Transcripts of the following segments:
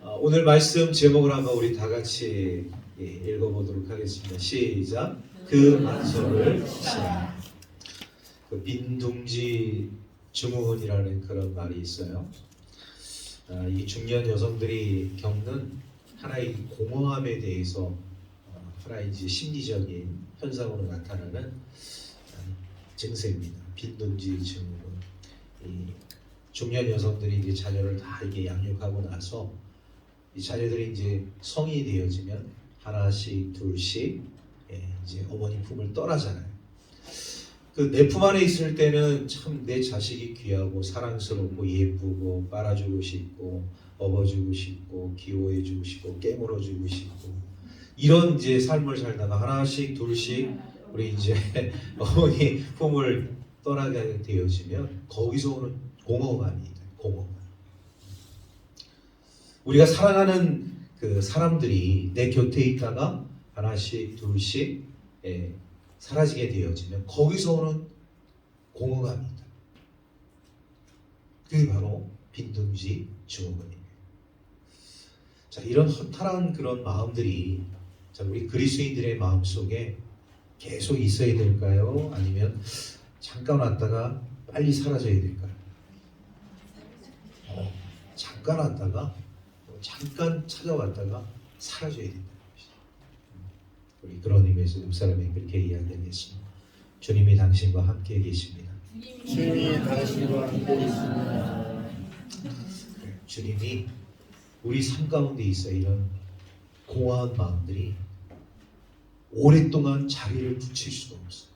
오늘 말씀 제목을 한번 우리 다 같이 읽어보도록 하겠습니다. 시작. 그 만소를 치라. 그 빈둥지 증후군이라는 그런 말이 있어요. 이 중년 여성들이 겪는 하나의 공허함에 대해서 하나의 이제 심리적인 현상으로 나타나는 증세입니다. 빈둥지 증후군. 이 중년 여성들이 이제 자녀를 다 이게 양육하고 나서 이 자녀들이 이제 성인이 되어지면 하나씩 둘씩 이제 어머니 품을 떠나잖아요. 그 내 품 안에 있을 때는 참 내 자식이 귀하고 사랑스럽고 예쁘고 빨아주고 싶고 업어주고 싶고 기호해주고 싶고 깨물어주고 싶고 이런 이제 삶을 살다가 하나씩 둘씩 우리 이제 어머니 품을 떠나게 되어지면 거기서 오는 공허감입니다. 공허감. 우리가 사랑하는 그 사람들이 내 곁에 있다가 하나씩 둘씩 사라지게 되어지면 거기서 오는 공허감입니다. 그게 바로 빈둥지 증후군입니다. 자, 이런 허탈한 그런 마음들이 우리 그리스도인들의 마음 속에 계속 있어야 될까요? 아니면 잠깐 왔다가 빨리 사라져야 될까요? 잠깐 왔다가 잠깐 찾아왔다가 사라져야 된다는 것이죠. 우리 그런 의미에서 옆사람에게 그렇게 이야기하겠습니다. 주님이 당신과 함께 계십니다. 주님이 당신과 함께 계십니다. 주님이 우리 삶 가운데 있어 이런 공허한 마음들이 오랫동안 자리를 붙일 수가 없어요.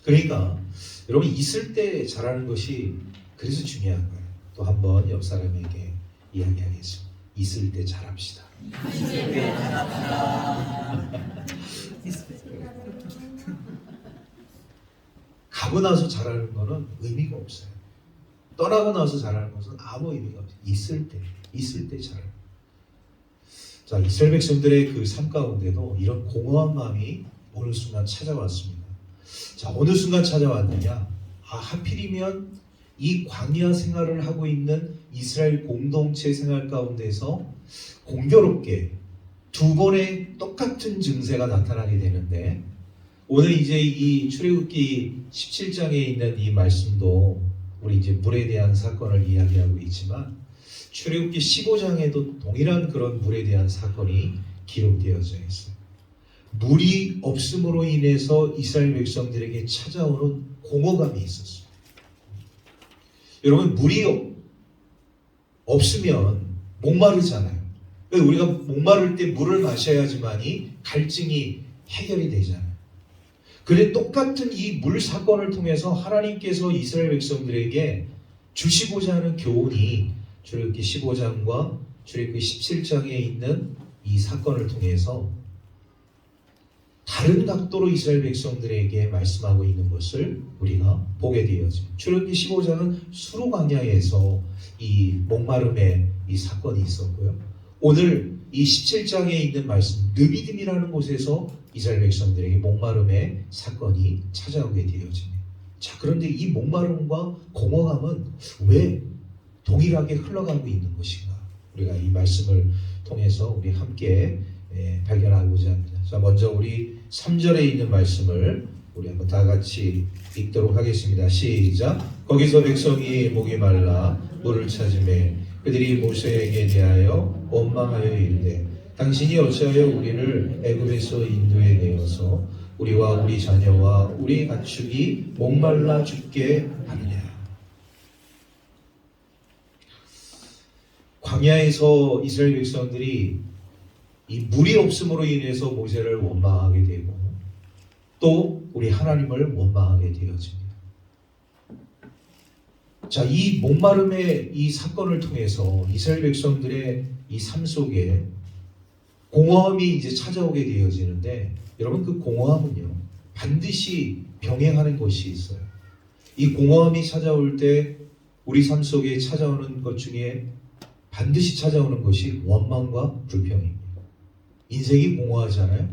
그러니까 여러분 있을 때 잘하는 것이 그래서 중요한 거예요. 또 한번 옆 사람에게 이야기하겠습니다. 있을 때 잘합시다. 가고 나서 잘하는 거는 의미가 없어요. 떠나고 나서 잘하는 것은 아무 의미가 없어요. 있을 때 잘하는. 자, 이스라엘 백성들의 그 삶 가운데도 이런 공허한 마음이 어느 순간 찾아왔습니다. 자, 어느 순간 찾아왔느냐? 하필이면 이 광야 생활을 하고 있는 이스라엘 공동체 생활 가운데서 공교롭게 두 번의 똑같은 증세가 나타나게 되는데 오늘 이제 이 출애굽기 17장에 있는 이 말씀도 우리 이제 물에 대한 사건을 이야기하고 있지만 출애굽기 15장에도 동일한 그런 물에 대한 사건이 기록되어져 있어요. 물이 없음으로 인해서 이스라엘 백성들에게 찾아오는 공허감이 있었어요. 여러분 물이 없으면 목마르잖아요. 우리가 목마를 때 물을 마셔야지만이 갈증이 해결이 되잖아요. 그래 똑같은 이 물 사건을 통해서 하나님께서 이스라엘 백성들에게 주시고자 하는 교훈이 출애굽기 15장과 출애굽기 17장에 있는 이 사건을 통해서 다른 각도로 이스라엘 백성들에게 말씀하고 있는 것을 우리가 보게 되어집니다. 출애굽기 15장은 수로 광야에서 이 목마름의 이 사건이 있었고요. 오늘 이 17장에 있는 말씀 느비딤이라는 곳에서 이스라엘 백성들에게 목마름의 사건이 찾아오게 되어집니다. 자, 그런데 이 목마름과 공허감은 왜 동일하게 흘러가고 있는 것인가? 우리가 이 말씀을 통해서 우리 함께 발견하고자 합니다. 자, 먼저 우리 3절에 있는 말씀을 우리 한번 다 같이 읽도록 하겠습니다. 시작. 거기서 백성이 목이 말라 물을 찾으매 그들이 모세에게 대하여 원망하여 이르되 당신이 어찌하여 우리를 애굽에서 인도해 내어서 우리와 우리 자녀와 우리 가축이 목말라 죽게 하느냐. 광야에서 이스라엘 백성들이 이 물이 없음으로 인해서 모세를 원망하게 되고 또 우리 하나님을 원망하게 되어집니다. 자, 이 목마름의 이 사건을 통해서 이스라엘 백성들의 이 삶 속에 공허함이 이제 찾아오게 되어지는데 여러분 그 공허함은요 반드시 병행하는 것이 있어요. 이 공허함이 찾아올 때 우리 삶 속에 찾아오는 것 중에 반드시 찾아오는 것이 원망과 불평입니다. 인생이 공허하잖아요.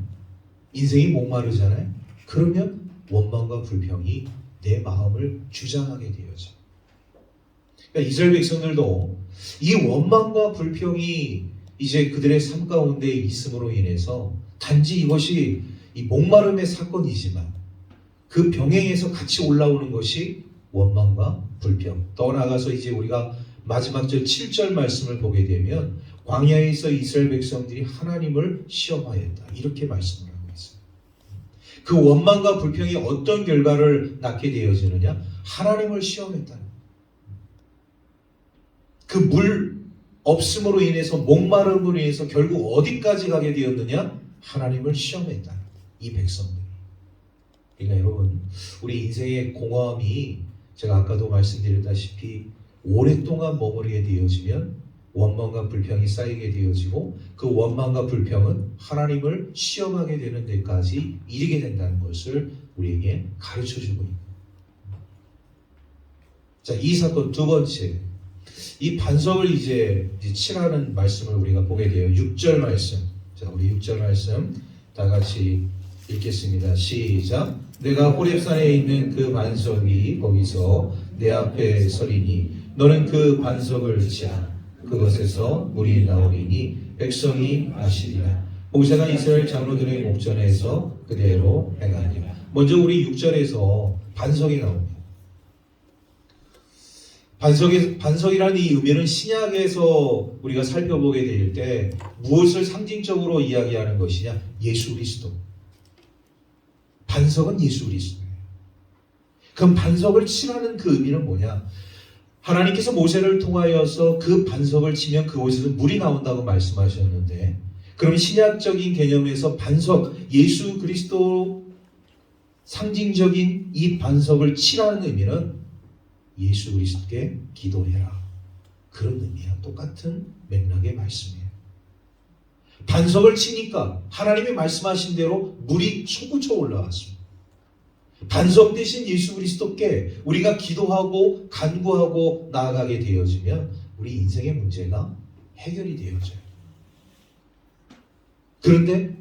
인생이 목마르잖아요. 그러면 원망과 불평이 내 마음을 주장하게 되어져. 그러니까 이스라엘 백성들도 이 원망과 불평이 이제 그들의 삶 가운데 있음으로 인해서 단지 이것이 이 목마름의 사건이지만 그 병행해서 같이 올라오는 것이 원망과 불평. 더 나아가서 이제 우리가 마지막 절 7절 말씀을 보게 되면 광야에서 이스라엘 백성들이 하나님을 시험하였다. 이렇게 말씀을 하고 있어요. 그 원망과 불평이 어떤 결과를 낳게 되어지느냐? 하나님을 시험했다는. 그 물 없음으로 인해서 목마름으로 인해서 결국 어디까지 가게 되었느냐? 하나님을 시험했다. 이 백성들이. 그러니까 여러분, 우리 인생의 공허함이 제가 아까도 말씀드렸다시피 오랫동안 머무르게 되어지면 원망과 불평이 쌓이게 되어지고 그 원망과 불평은 하나님을 시험하게 되는 데까지 이르게 된다는 것을 우리에게 가르쳐주고 있습니다. 자, 이 사건 두 번째, 이 반석을 이제 칠하는 말씀을 우리가 보게 돼요. 6절 말씀. 자, 우리 6절 말씀 다 같이 읽겠습니다. 시작. 내가 호렙산에 있는 그 반석이 거기서 내 앞에 서리니 너는 그 반석을 치라. 그것에서 물이 나오리니 백성이 마시리라. 모세가 이스라엘 장로들의 목전에서 그대로 행하니라. 먼저 우리 6절에서 반석이 나옵니다. 반석이라는 이 의미는 신약에서 우리가 살펴보게 될 때 무엇을 상징적으로 이야기하는 것이냐? 예수 그리스도. 반석은 예수 그리스도예요. 그럼 반석을 칠하는 그 의미는 뭐냐? 하나님께서 모세를 통하여서 그 반석을 치면 그곳에서 물이 나온다고 말씀하셨는데, 그럼 신약적인 개념에서 반석, 예수 그리스도 상징적인 이 반석을 칠하는 의미는 예수 그리스도께 기도해라. 그런 의미야. 똑같은 맥락의 말씀이에요. 반석을 치니까 하나님이 말씀하신 대로 물이 솟구쳐 올라왔습니다. 반석 대신 예수 그리스도께 우리가 기도하고 간구하고 나아가게 되어지면 우리 인생의 문제가 해결이 되어져요. 그런데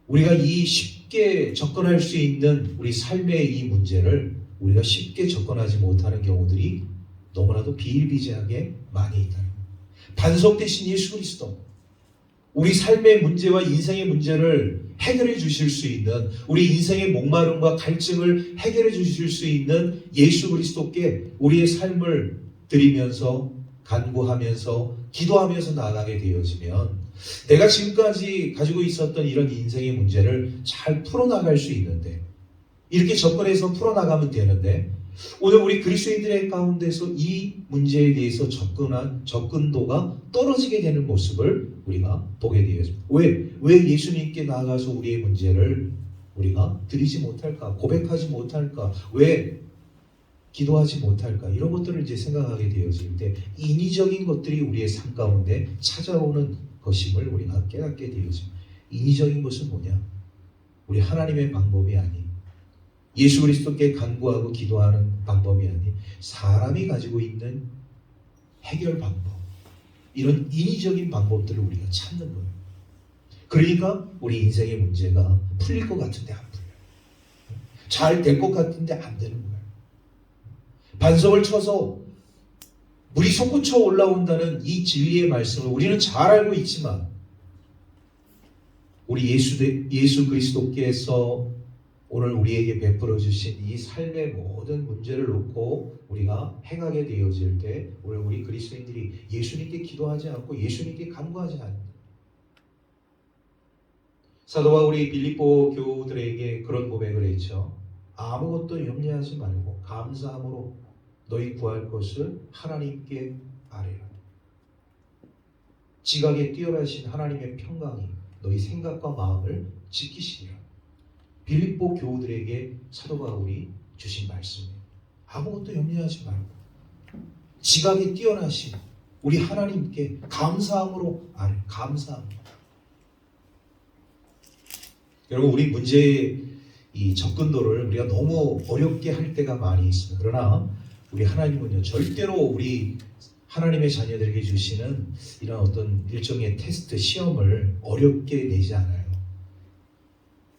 우리가 이 쉽게 접근할 수 있는 우리 삶의 이 문제를 우리가 쉽게 접근하지 못하는 경우들이 너무나도 비일비재하게 많이 있다. 반석 대신 예수 그리스도, 우리 삶의 문제와 인생의 문제를 해결해 주실 수 있는, 우리 인생의 목마름과 갈증을 해결해 주실 수 있는 예수 그리스도께 우리의 삶을 드리면서 간구하면서 기도하면서 나아가게 되어지면 내가 지금까지 가지고 있었던 이런 인생의 문제를 잘 풀어나갈 수 있는데, 이렇게 접근해서 풀어나가면 되는데, 오늘 우리 그리스도인들의 가운데서 이 문제에 대해서 접근도가 떨어지게 되는 모습을 우리가 보게 되었습니다. 왜 예수님께 나아가서 우리의 문제를 우리가 드리지 못할까? 고백하지 못할까? 왜 기도하지 못할까? 이런 것들을 이제 생각하게 되어질 때 인위적인 것들이 우리의 삶 가운데 찾아오는 것임을 우리가 깨닫게 되어집니다. 인위적인 것은 뭐냐? 우리 하나님의 방법이 아닌, 예수 그리스도께 간구하고 기도하는 방법이 아닌 사람이 가지고 있는 해결 방법, 이런 인위적인 방법들을 우리가 찾는 거예요. 그러니까 우리 인생의 문제가 풀릴 것 같은데 안 풀려요. 잘 될 것 같은데 안 되는 거예요. 반석을 쳐서 물이 솟구쳐 올라온다는 이 진리의 말씀을 우리는 잘 알고 있지만 우리 예수 그리스도께서 오늘 우리에게 베풀어 주신 이 삶의 모든 문제를 놓고 우리가 행하게 되어질 때 오늘 우리 그리스도인들이 예수님께 기도하지 않고 예수님께 간구하지 않는다. 사도 바울이 빌립보 교우들에게 그런 고백을 했죠. 아무것도 염려하지 말고 감사함으로 너희 구할 것을 하나님께 아뢰라. 지각에 뛰어나신 하나님의 평강이 너희 생각과 마음을 지키시리라. 빌립보 교우들에게 사도 바울이 주신 말씀이에요. 아무것도 염려하지 말고 지각에 뛰어나신 우리 하나님께 감사함으로 감사합니다. 여러분, 우리 문제의 이 접근도를 우리가 너무 어렵게 할 때가 많이 있습니다. 그러나 우리 하나님은요, 절대로 우리 하나님의 자녀들에게 주시는 이런 어떤 일종의 테스트, 시험을 어렵게 내지 않아요.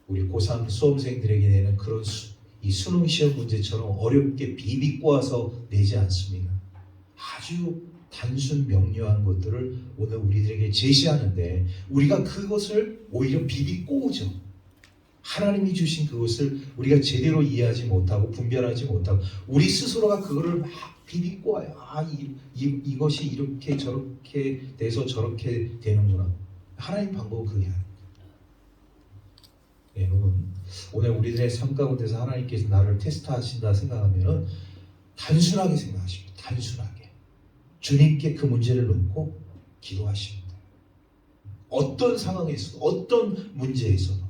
우리 고3 수험생들에게 내는 그런 이 수능 시험 문제처럼 어렵게 비비꼬아서 내지 않습니다. 아주 단순 명료한 것들을 오늘 우리들에게 제시하는데 우리가 그것을 오히려 비비꼬죠. 하나님이 주신 그것을 우리가 제대로 이해하지 못하고 분별하지 못하고 우리 스스로가 그거를 막 비비꼬아요. 이것이 이렇게 저렇게 돼서 저렇게 되는구나. 하나님 방법은 그게 아닙니다. 여러분, 오늘 우리들의 삶 가운데서 하나님께서 나를 테스트하신다 생각하면 단순하게 생각하십니다. 단순하게 주님께 그 문제를 놓고 기도하십니다. 어떤 상황에서도 어떤 문제에서도.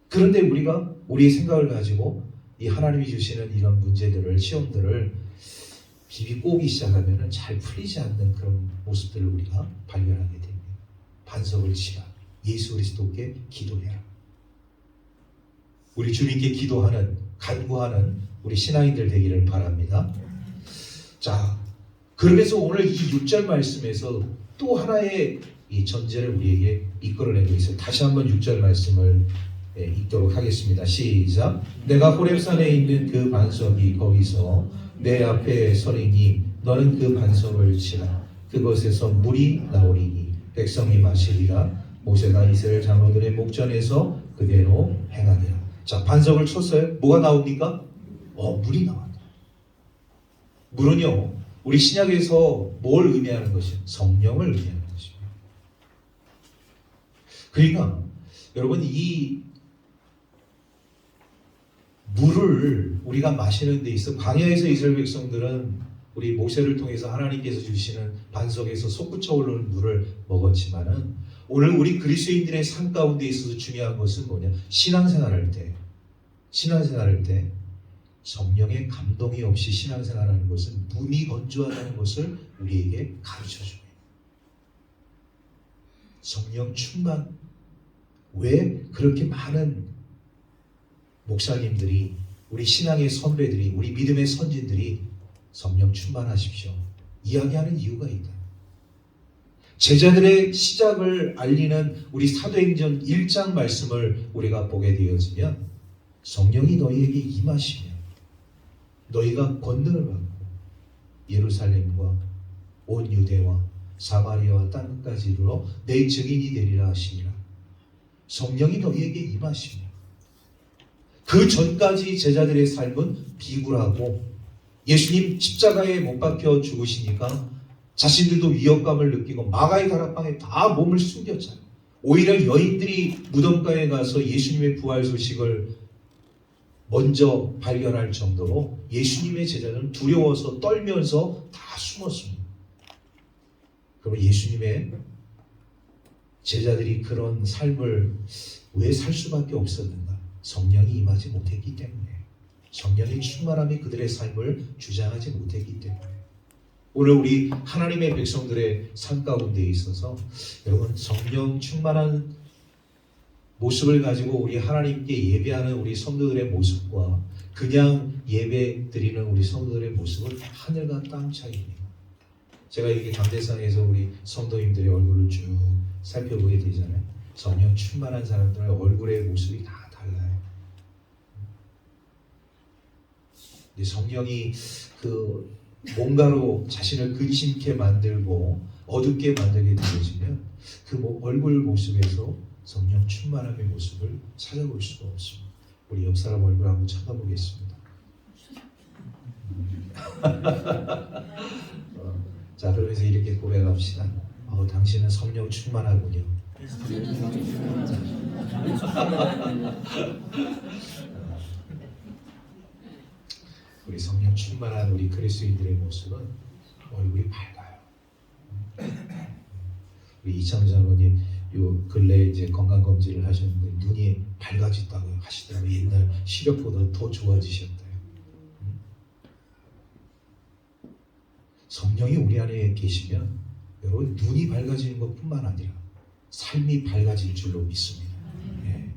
그런데 우리가 우리의 생각을 가지고 이 하나님이 주시는 이런 문제들을 시험들을 비비꼬기 시작하면 잘 풀리지 않는 그런 모습들을 우리가 발견하게 됩니다. 반석을 치라. 예수 그리스도께 기도해라. 우리 주님께 기도하는, 간구하는 우리 신앙인들 되기를 바랍니다. 자, 그러면서 오늘 이 6절 말씀에서 또 하나의 이 전제를 우리에게 이끌어내고 있어요. 다시 한번 6절 말씀을 읽도록 하겠습니다. 시작. 내가 호렙산에 있는 그 반석이 거기서 내 앞에 서리니 너는 그 반석을 치라. 그것에서 물이 나오리니 백성이 마시리라. 모세가 이스라엘 장로들의 목전에서 그대로 행하니라. 자, 반석을 쳤어요. 뭐가 나옵니까? 물이 나왔다. 물은요, 우리 신약에서 뭘 의미하는 것이요? 성령을 의미하는 것입니다. 그러니까 여러분, 이 물을 우리가 마시는 데 있어 광야에서 이스라엘 백성들은 우리 모세를 통해서 하나님께서 주시는 반석에서 솟구쳐 오르는 물을 먹었지만은 오늘 우리 그리스도인들의 삶 가운데 있어서 중요한 것은 뭐냐? 신앙생활할 때 성령의 감동이 없이 신앙생활하는 것은 눈이 건조하다는 것을 우리에게 가르쳐줍니다. 성령 충만. 왜 그렇게 많은 목사님들이, 우리 신앙의 선배들이, 우리 믿음의 선진들이 성령 충만하십시오 이야기하는 이유가 있다. 제자들의 시작을 알리는 우리 사도행전 1장 말씀을 우리가 보게 되어지면 성령이 너희에게 임하시면 너희가 권능을 받고 예루살렘과 온 유대와 사마리아와 땅끝까지 이르러 내 증인이 되리라 하시니라. 성령이 너희에게 임하시면 그 전까지 제자들의 삶은 비굴하고 예수님 십자가에 못 박혀 죽으시니까 자신들도 위협감을 느끼고 마가의 다락방에 다 몸을 숨겼잖아요. 오히려 여인들이 무덤가에 가서 예수님의 부활 소식을 먼저 발견할 정도로 예수님의 제자들은 두려워서 떨면서 다 숨었습니다. 그럼 예수님의 제자들이 그런 삶을 왜 살 수밖에 없었는가? 성령이 임하지 못했기 때문에, 성령의 충만함이 그들의 삶을 주장하지 못했기 때문에. 오늘 우리 하나님의 백성들의 삶 가운데 있어서 여러분, 성령 충만한 모습을 가지고 우리 하나님께 예배하는 우리 성도들의 모습과 그냥 예배 드리는 우리 성도들의 모습은 하늘과 땅 차이입니다. 제가 이렇게 감대상에서 우리 성도님들의 얼굴을 쭉 살펴보게 되잖아요. 성령 충만한 사람들의 얼굴의 모습이 다 달라요. 근데 성령이 그 뭔가로 자신을 근심케 만들고 어둡게 만들게 되어지면 그 얼굴 모습에서 성령 충만함의 모습을 찾아볼 수가 없습니다. 우리 옆 사람 얼굴 한번 쳐다보겠습니다. 자, 그러면서 이렇게 고백합시다. 당신은 성령 충만하군요. 우리 성령 충만한 우리 그리스도인들의 모습은 얼굴이 밝아요. 우리 이창주 장로님 요 근래 이제 건강 검진을 하셨는데 눈이 밝아졌다고 하시더라고요. 옛날 시력보다 더 좋아지셨대요. 성령이 우리 안에 계시면 여러분, 눈이 밝아지는 것뿐만 아니라 삶이 밝아질 줄로 믿습니다. 네.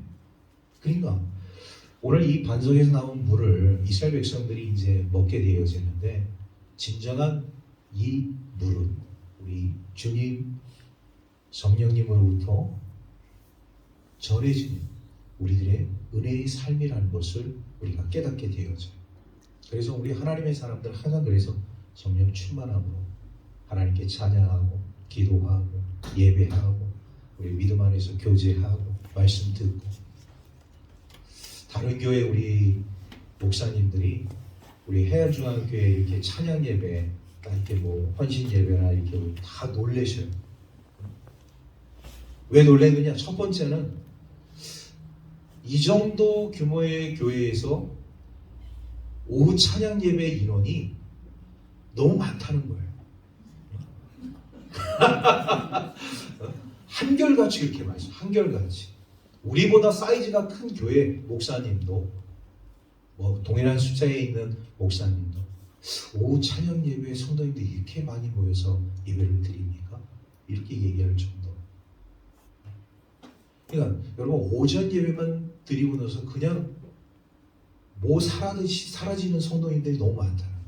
그러니까 오늘 이 반석에서 나온 물을 이스라엘 백성들이 이제 먹게 되어지는데, 진정한 이 물은 우리 주님 성령님으로부터 전해지는 우리들의 은혜의 삶이라는 것을 우리가 깨닫게 되어져요. 그래서 우리 하나님의 사람들 항상 그래서 성령 충만함으로 하나님께 찬양하고 기도하고 예배하고 우리 믿음 안에서 교제하고 말씀 듣고 다른 교회 우리 목사님들이 우리 해안중앙교회 이렇게 찬양 예배 이렇게 뭐 헌신 예배나 이렇게 다 놀래셔요. 왜 놀랬느냐? 첫 번째는 이 정도 규모의 교회에서 오후 찬양 예배 인원이 너무 많다는 거예요. 한결같이 이렇게 말씀, 한결같이. 우리보다 사이즈가 큰 교회 목사님도 뭐 동일한 숫자에 있는 목사님도 오후 찬양 예배에 성도님들이 이렇게 많이 모여서 예배를 드립니까? 이렇게 얘기할 정도. 그러니까 여러분 오전 예배만 드리고 나서 그냥 뭐 사라듯이 사라지는 성도님들이 너무 많다는 거예요.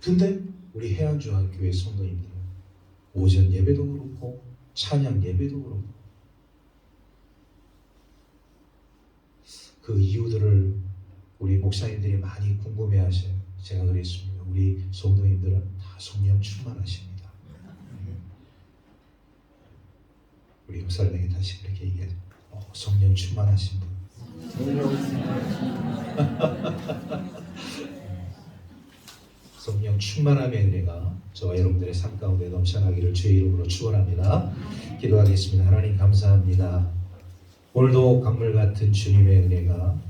근데 우리 해안중앙교회 성도님들은 오전 예배도 그렇고 찬양 예배도 그렇고 그 이유들을 우리 목사님들이 많이 궁금해하셔요. 제가 그랬습니다. 우리 성도님들은 다 성령 충만하십니다. 우리 목사님에게 다시 그렇게 얘기해요. 성령 충만하신 분. 성령 충만함의 은혜가 저와 여러분들의 삶 가운데 넘쳐나기를 주의 이름으로 축원합니다. 기도하겠습니다. 하나님 감사합니다. 오늘도 강물 같은 주님의 은혜가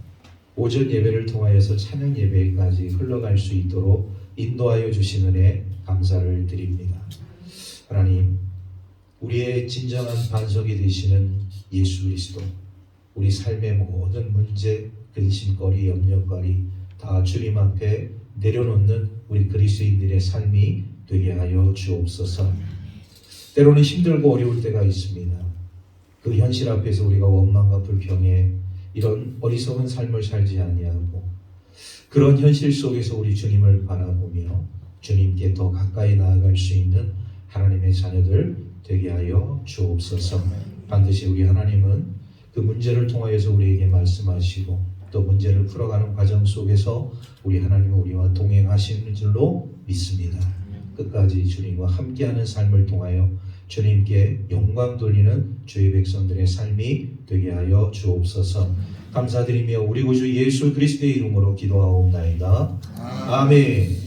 오전 예배를 통하여서 찬양 예배까지 흘러갈 수 있도록 인도하여 주신 은혜 감사를 드립니다. 하나님, 우리의 진정한 반석이 되시는 예수 그리스도, 우리 삶의 모든 문제, 근심거리, 염려거리 다 주님 앞에 내려놓는 우리 그리스도인들의 삶이 되게 하여 주옵소서. 때로는 힘들고 어려울 때가 있습니다. 그 현실 앞에서 우리가 원망과 불평에 이런 어리석은 삶을 살지 아니하고 그런 현실 속에서 우리 주님을 바라보며 주님께 더 가까이 나아갈 수 있는 하나님의 자녀들 되게 하여 주옵소서. 반드시 우리 하나님은 그 문제를 통하여서 우리에게 말씀하시고 또 문제를 풀어가는 과정 속에서 우리 하나님은 우리와 동행하시는 줄로 믿습니다. 끝까지 주님과 함께하는 삶을 통하여 주님께 영광 돌리는 주의 백성들의 삶이 되게 하여 주옵소서. 감사드리며 우리 구주 예수 그리스도의 이름으로 기도하옵나이다. 아멘.